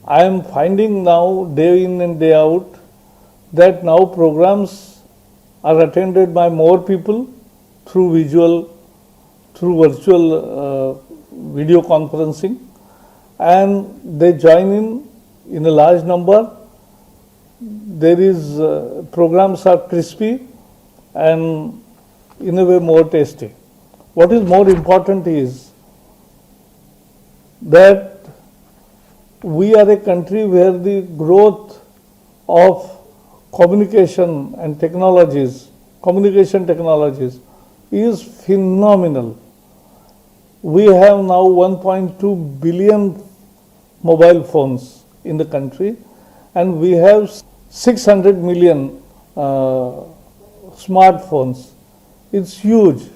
I am finding now, day in and day out, that now programs are attended by more people through virtual video conferencing, and they join in a large number. There is programs are crispy and in a way more tasty. What is more important is that we are a country where the growth of communication technologies is phenomenal. We have now 1.2 billion mobile phones in the country, and we have 600 million smartphones. It's huge.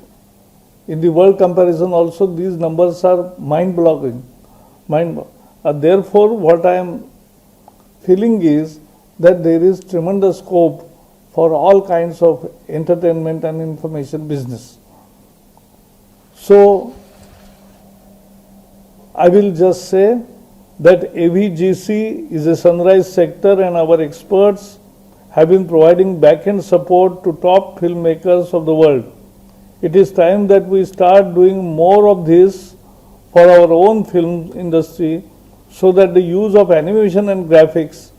In the world comparison also, these numbers are mind-boggling. Therefore, what I am feeling is that there is tremendous scope for all kinds of entertainment and information business. So, I will just say that AVGC is a sunrise sector, and our experts have been providing back-end support to top filmmakers of the world. It is time that we start doing more of this for our own film industry, so that the use of animation and graphics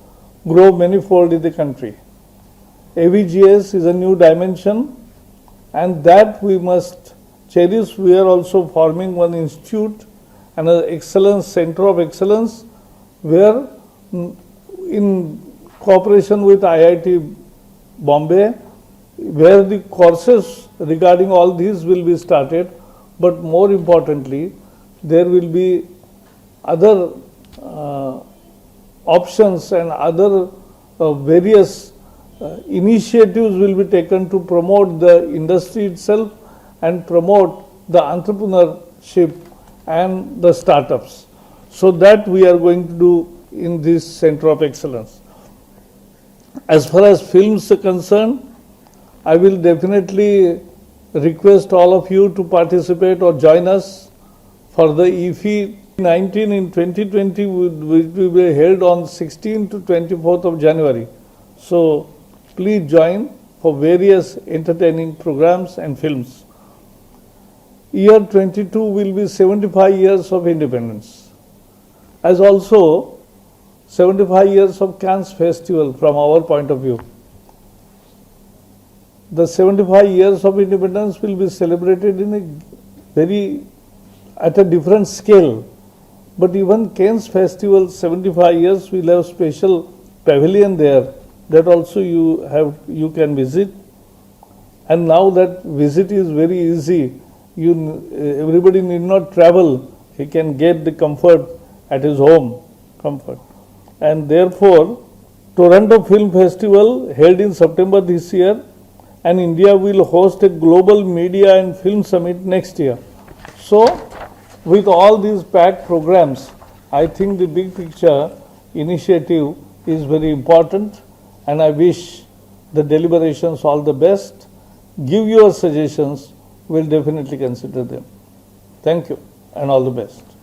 grow manifold in the country. AVGS is a new dimension, and that we must cherish. We are also forming one institute and an excellence center of excellence, where in cooperation with IIT Bombay, where the courses regarding all these will be started, but more importantly, there will be other options and other various initiatives will be taken to promote the industry itself and promote the entrepreneurship and the startups. So that we are going to do in this center of excellence. As far as films are concerned, I will definitely request all of you to participate or join us for the IFFI 19 in 2020, which will be held on 16th to 24th of January. So please join for various entertaining programs and films. Year 22 will be 75 years of independence, as also 75 years of Cannes Festival from our point of view. The 75 years of independence will be celebrated at a different scale. But even Cannes Festival 75 years will have special pavilion there that also you can visit. And now that visit is very easy. Everybody need not travel. He can get the comfort at his home. And therefore, Toronto Film Festival held in September this year, and India will host a global media and film summit next year. So, with all these packed programs, I think the big picture initiative is very important, and I wish the deliberations all the best. Give your suggestions, we'll definitely consider them. Thank you and all the best.